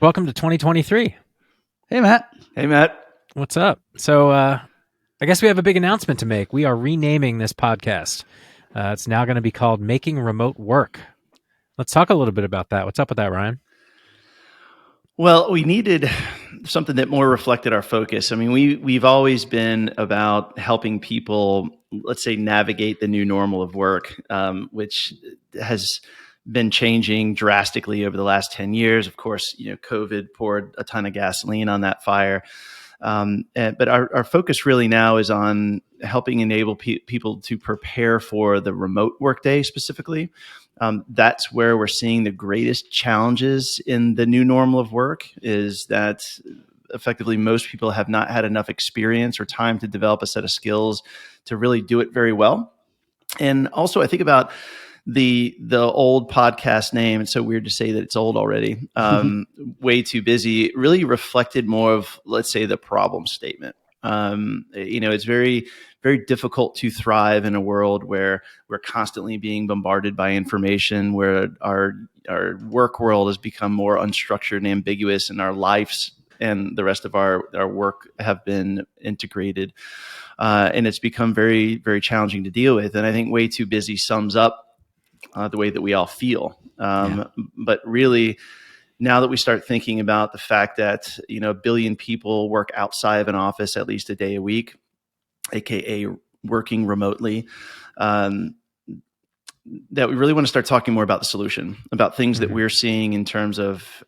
Welcome to 2023. Hey, Matt. Hey, Matt. What's up? So, I guess we have a big announcement to make. We are renaming this podcast. It's now going to be called Making Remote Work. Let's talk a little bit about that. What's up with that, Ryan? Well, we needed something that more reflected our focus. I mean, we've always been about helping people, let's say, navigate the new normal of work, which has been changing drastically over the last 10 years. Of course, COVID poured a ton of gasoline on that fire. But our focus really now is on helping enable people to prepare for the remote workday specifically. That's where we're seeing the greatest challenges in the new normal of work, is that effectively most people have not had enough experience or time to develop a set of skills to really do it very well. And also I think about the old podcast name. It's so weird to say that it's old already. Way Too Busy really reflected more of, let's say, the problem statement. It's very, very difficult to thrive in a world where we're constantly being bombarded by information, where our work world has become more unstructured and ambiguous, and our lives and the rest of our work have been integrated. And it's become very, very challenging to deal with. And I think Way Too Busy sums up the way that we all feel. But really, now that we start thinking about the fact that, a billion people work outside of an office at least a day a week, AKA working remotely, that we really want to start talking more about the solution, about things that we're seeing in terms of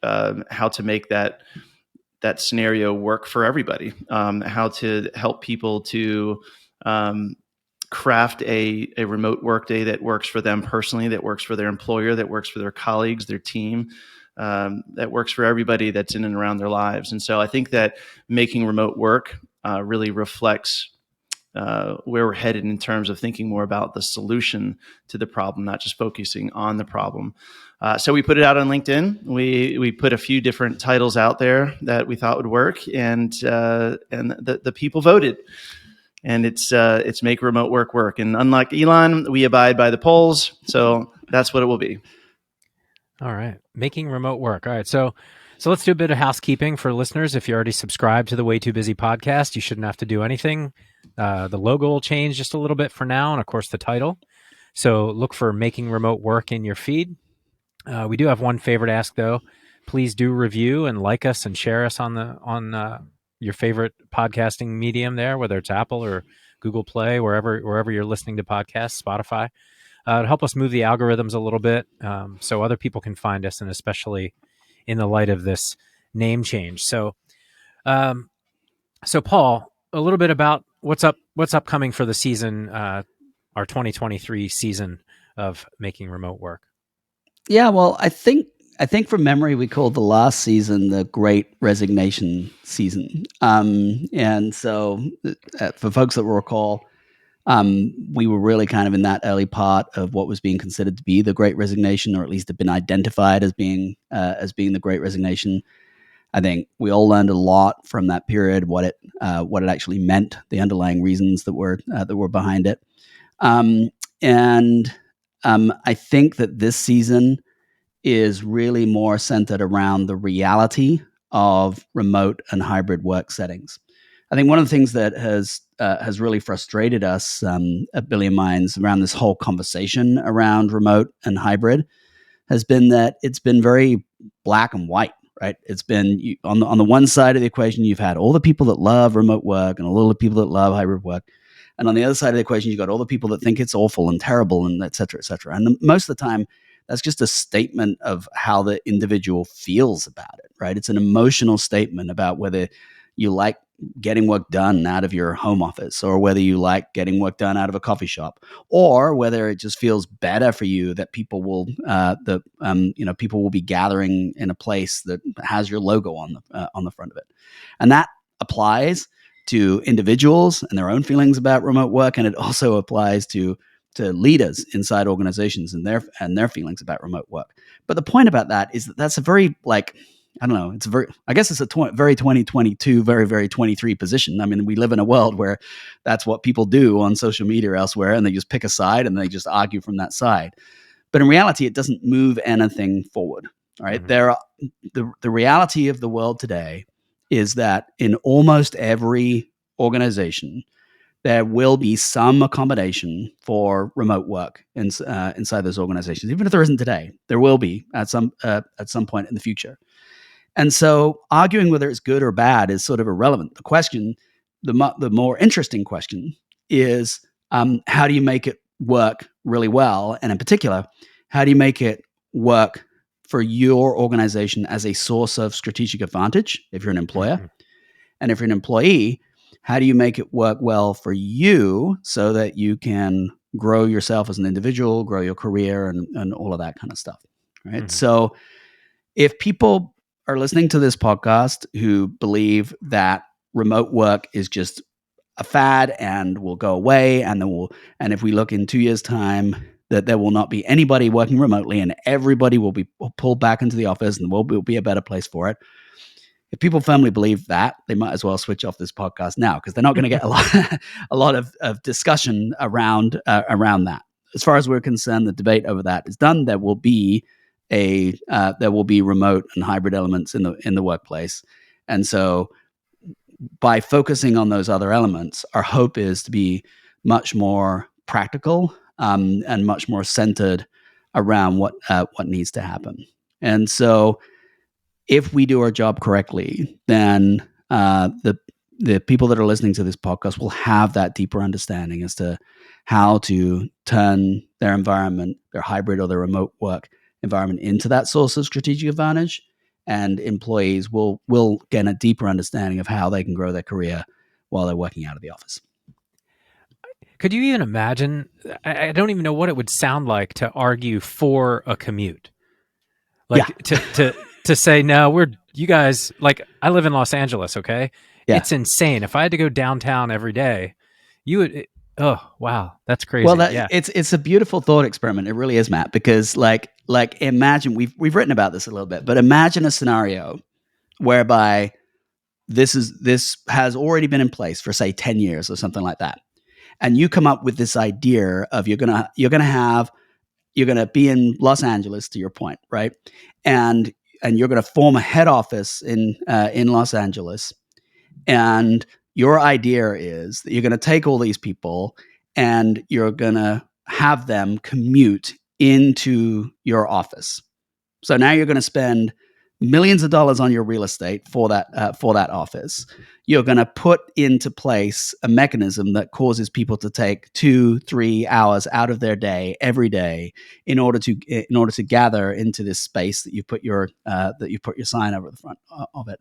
how to make that scenario work for everybody, how to help people to craft a remote workday that works for them personally, that works for their employer, that works for their colleagues, their team, that works for everybody that's in and around their lives. And so I think that making remote work really reflects where we're headed in terms of thinking more about the solution to the problem, not just focusing on the problem. So we put it out on LinkedIn. We put a few different titles out there that we thought would work, and the people voted. And it's Make Remote Work Work. And unlike Elon, we abide by the polls. So that's what it will be. All right. Making Remote Work. All right. So let's do a bit of housekeeping for listeners. If you already subscribed to the Way Too Busy podcast, you shouldn't have to do anything. The logo will change just a little bit for now, and of course the title. So look for Making Remote Work in your feed. We do have one favor to ask, though. Please do review and like us and share us on your favorite podcasting medium there, whether it's Apple or Google Play, wherever you're listening to podcasts, Spotify. To help us move the algorithms a little bit, so other people can find us, and especially in the light of this name change. So Paul, a little bit about what's upcoming for the season, our 2023 season of Making Remote Work. Yeah, well, I think from memory we called the last season the Great Resignation season. And so for folks that will recall, we were really kind of in that early part of what was being considered to be the Great Resignation, or at least had been identified as being the Great Resignation. I think we all learned a lot from that period, what it actually meant, the underlying reasons that were behind it. I think that this season is really more centered around the reality of remote and hybrid work settings. I think one of the things that has really frustrated us at BillionMinds around this whole conversation around remote and hybrid has been that it's been very black and white, right? It's been on the one side of the equation, you've had all the people that love remote work and all the people that love hybrid work. And on the other side of the equation, you've got all the people that think it's awful and terrible and et cetera, et cetera. And most of the time, that's just a statement of how the individual feels about it, right? It's an emotional statement about whether you like getting work done out of your home office, or whether you like getting work done out of a coffee shop, or whether it just feels better for you that people will people will be gathering in a place that has your logo on the front of it. And that applies to individuals and their own feelings about remote work, and it also applies to leaders inside organizations and their feelings about remote work. But the point about that is that that's a very I guess it's a very 2022, very, very 23 position. I mean, we live in a world where that's what people do on social media or elsewhere, and they just pick a side and they just argue from that side. But in reality, it doesn't move anything forward. All right. The reality of the world today is that in almost every organization, there will be some accommodation for remote work inside those organizations. Even if there isn't today, there will be at some point in the future. And so arguing whether it's good or bad is sort of irrelevant. The question, the more interesting question is, how do you make it work really well? And in particular, how do you make it work for your organization as a source of strategic advantage if you're an employer? Mm-hmm. And if you're an employee, how do you make it work well for you so that you can grow yourself as an individual, grow your career, and all of that kind of stuff, right? Mm-hmm. So if people are listening to this podcast who believe that remote work is just a fad and will go away, and if we look in 2 years' time that there will not be anybody working remotely and everybody will be pulled back into the office and the world will be a better place for it. If people firmly believe that, they might as well switch off this podcast now, because they're not going to get a lot of discussion around that. As far as we're concerned, the debate over that is done. There will be remote and hybrid elements in the workplace, and so by focusing on those other elements, our hope is to be much more practical and much more centered around what needs to happen. And so, if we do our job correctly, then the people that are listening to this podcast will have that deeper understanding as to how to turn their environment, their hybrid or their remote work environment, into that source of strategic advantage. And employees will get a deeper understanding of how they can grow their career while they're working out of the office. Could you even imagine? I don't even know what it would sound like to argue for a commute. Like to say, no, you guys, like, I live in Los Angeles, okay? Yeah. It's insane. If I had to go downtown every day, you would, oh, wow, that's crazy. Well, it's a beautiful thought experiment. It really is, Matt, because like imagine, we've written about this a little bit, but imagine a scenario whereby this has already been in place for, say, 10 years or something like that. And you come up with this idea of you're going to be in Los Angeles, to your point, right? And you're going to form a head office in Los Angeles. And your idea is that you're going to take all these people and you're going to have them commute into your office. So now you're going to spend millions of dollars on your real estate for that office. You're going to put into place a mechanism that causes people to take 2-3 hours out of their day every day in order to gather into this space that you put your sign over the front of it.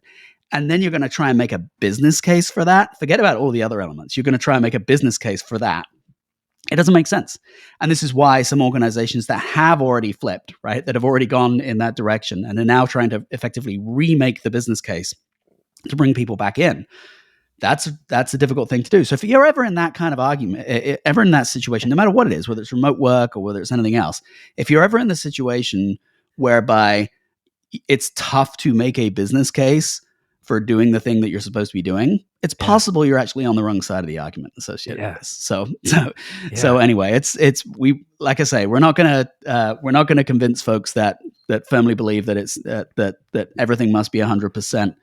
And then you're going to try and make a business case for that. Forget about all the other elements. You're going to try and make a business case for that. It doesn't make sense. And this is why some organizations that have already flipped, right, that have already gone in that direction and are now trying to effectively remake the business case to bring people back in, that's a difficult thing to do. So if you're ever in that kind of argument, ever in that situation, no matter what it is, whether it's remote work or whether it's anything else, if you're ever in the situation whereby it's tough to make a business case for doing the thing that you're supposed to be doing, it's possible you're actually on the wrong side of the argument associated with this. So anyway, it's like I say, we're not gonna convince folks that firmly believe that it's that everything must be 100%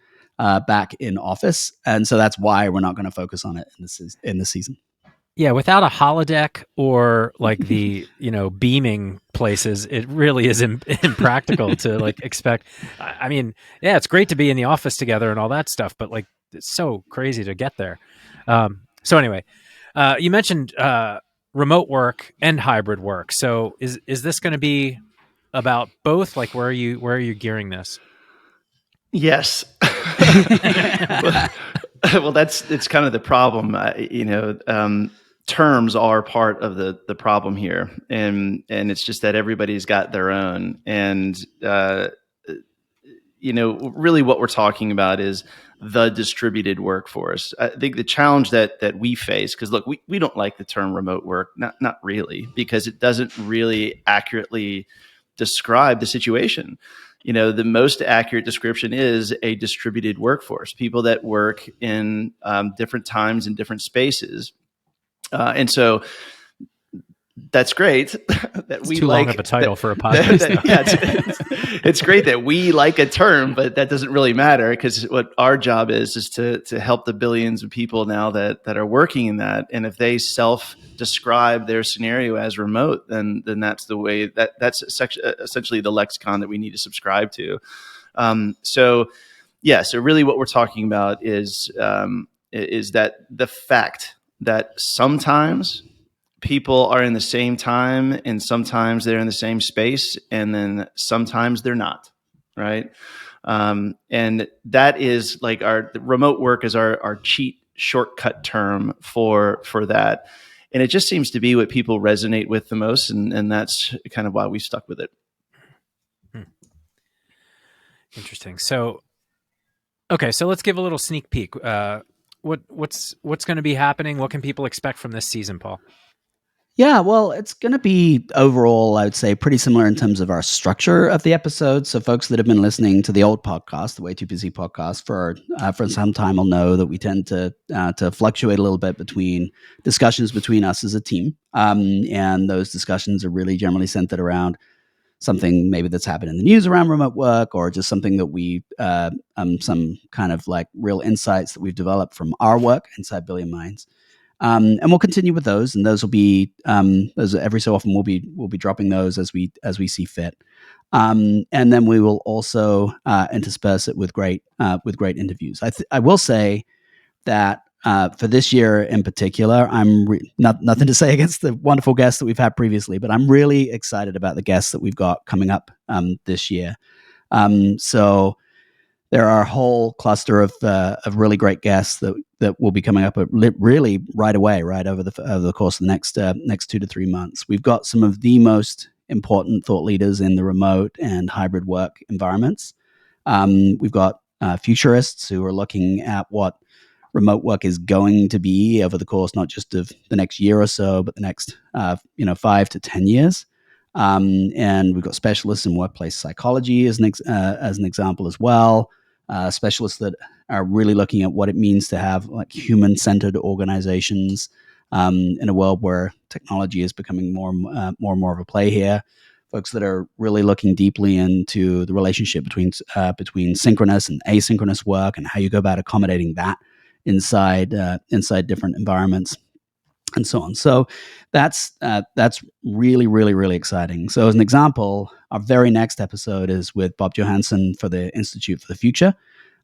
back in office, and so that's why we're not going to focus on it in this season. Yeah, without a holodeck or like the beaming places, it really is impractical to like expect. I mean, yeah, it's great to be in the office together and all that stuff, but like it's so crazy to get there. So anyway, you mentioned remote work and hybrid work. So is this going to be about both? Like, where are you gearing this? Yes. Well, it's kind of the problem. Terms are part of the problem here, and it's just that everybody's got their own. And really, what we're talking about is the distributed workforce. I think the challenge that we face, because look, we don't like the term remote work, not really, because it doesn't really accurately describe the situation. The most accurate description is a distributed workforce, people that work in different times and different spaces. And so that's great. That It's we too like long of a title for a podcast. yeah, it's great that we like a term, but that doesn't really matter, because what our job is to help the billions of people now that are working in that. And if they self-describe their scenario as remote, then that's the way that's essentially the lexicon that we need to subscribe to. So really what we're talking about is that the fact that sometimes people are in the same time and sometimes they're in the same space and then sometimes they're not, right? And that is like our remote work is our cheat shortcut term for that. And it just seems to be what people resonate with the most. And that's kind of why we stuck with it. Interesting. So, okay, so let's give a little sneak peek. What's going to be happening? What can people expect from this season, Paul? Yeah, well, it's going to be overall, I would say, pretty similar in terms of our structure of the episodes. So, folks that have been listening to the old podcast, the Way Too Busy podcast, for some time, will know that we tend to fluctuate a little bit between discussions between us as a team, and those discussions are really generally centered around something maybe that's happened in the news around remote work, or just something that we some kind of like real insights that we've developed from our work inside BillionMinds. And we'll continue with those, and those will be those every so often we'll be dropping those as we see fit. And then we will also intersperse it with great interviews. I will say that for this year in particular, I'm nothing to say against the wonderful guests that we've had previously, but I'm really excited about the guests that we've got coming up this year. So there are a whole cluster of really great guests that will be coming up really right away, right over the course of the next 2 to 3 months. We've got some of the most important thought leaders in the remote and hybrid work environments. We've got futurists who are looking at what remote work is going to be over the course not just of the next year or so, but the next 5 to 10 years. And we've got specialists in workplace psychology as an example as well. Specialists that are really looking at what it means to have like human-centered organizations in a world where technology is becoming more and more of a play here. Folks that are really looking deeply into the relationship between synchronous and asynchronous work and how you go about accommodating that inside different environments, and so on. So that's really, really, really exciting. So as an example, our very next episode is with Bob Johansson for the Institute for the Future.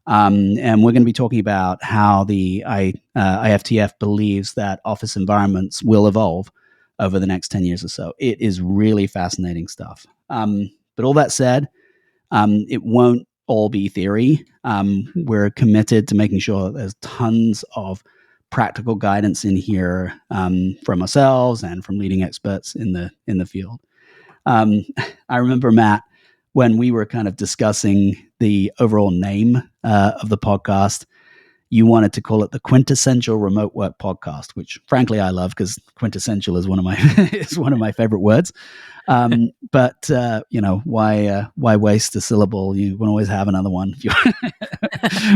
And we're going to be talking about how the IFTF believes that office environments will evolve over the next 10 years or so. It is really fascinating stuff. But all that said, it won't all be theory. We're committed to making sure there's tons of practical guidance in here from ourselves and from leading experts in the field. I remember, Matt, when we were kind of discussing the overall name of the podcast, you wanted to call it the Quintessential Remote Work Podcast, which frankly I love because quintessential is one of my favorite words. But why waste a syllable? You can always have another one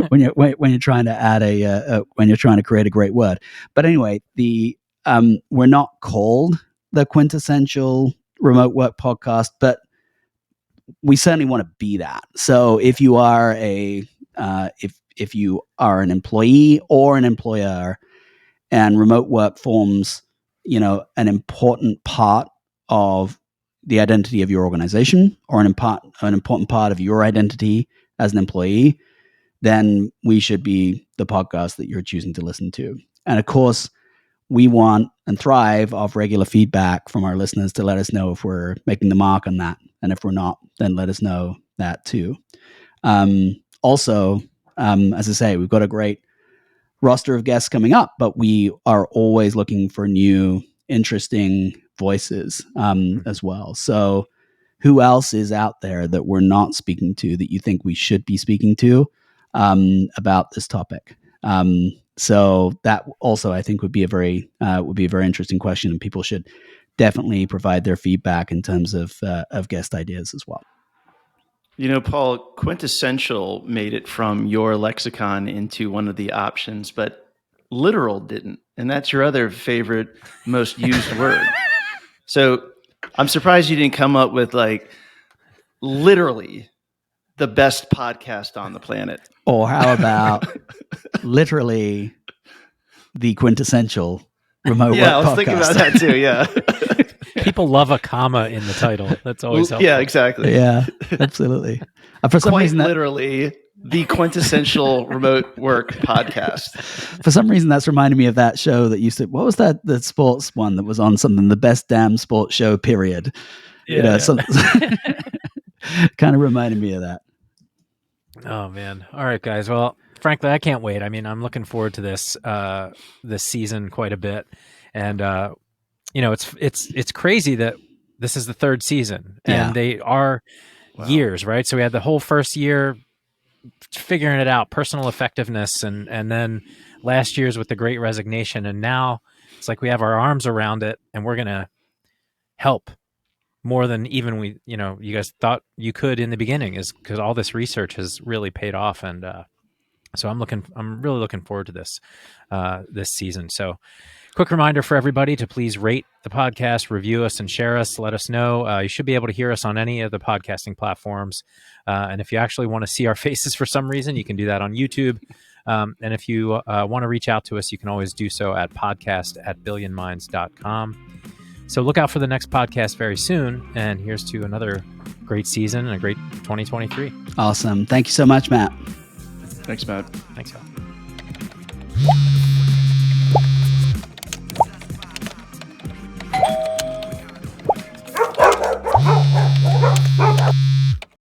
when you're trying to when you're trying to create a great word. But anyway, we're not called the Quintessential Remote Work Podcast, but we certainly want to be that. So if you are if you are an employee or an employer, and remote work forms, an important part of the identity of your organization, or an important part of your identity as an employee, then we should be the podcast that you're choosing to listen to. And of course, we want and thrive off regular feedback from our listeners to let us know if we're making the mark on that. And if we're not, then let us know that too. Also, as I say, we've got a great roster of guests coming up, but we are always looking for new, interesting voices as well. So who else is out there that we're not speaking to that you think we should be speaking to about this topic? So that also, I think, would be a very interesting question, and people should definitely provide their feedback in terms of guest ideas as well. Paul, quintessential made it from your lexicon into one of the options, but literal didn't. And that's your other favorite, most used word. So I'm surprised you didn't come up with like literally the best podcast on the planet. Or how about literally the quintessential remote Yeah, I work was podcast? thinking about that too. Yeah. People love a comma in the title. That's always helpful. Yeah, exactly. Yeah, absolutely. For some Quite reason, literally the quintessential remote work podcast. For some reason, that's reminded me of that show that used to. What was that? The sports one that was on something. The best damn sports show. Period. Yeah. Kind of reminded me of that. Oh man! All right, guys. Well, frankly, I can't wait. I mean, I'm looking forward to this season quite a bit, and it's crazy that this is the third season, and they are years, right? So we had the whole first year figuring it out, personal effectiveness, and then last year's with the Great Resignation, and now it's like we have our arms around it, and we're gonna help more than even you guys thought you could in the beginning, is because all this research has really paid off, and so I'm really looking forward to this season. So quick reminder for everybody to please rate the podcast, review us, and share us. Let us know. You should be able to hear us on any of the podcasting platforms. And if you actually want to see our faces for some reason, you can do that on YouTube. And if you want to reach out to us, you can always do so at podcast@BillionMinds.com. So look out for the next podcast very soon. And here's to another great season and a great 2023. Awesome. Thank you so much, Matt. Thanks, Matt. Thanks, y'all.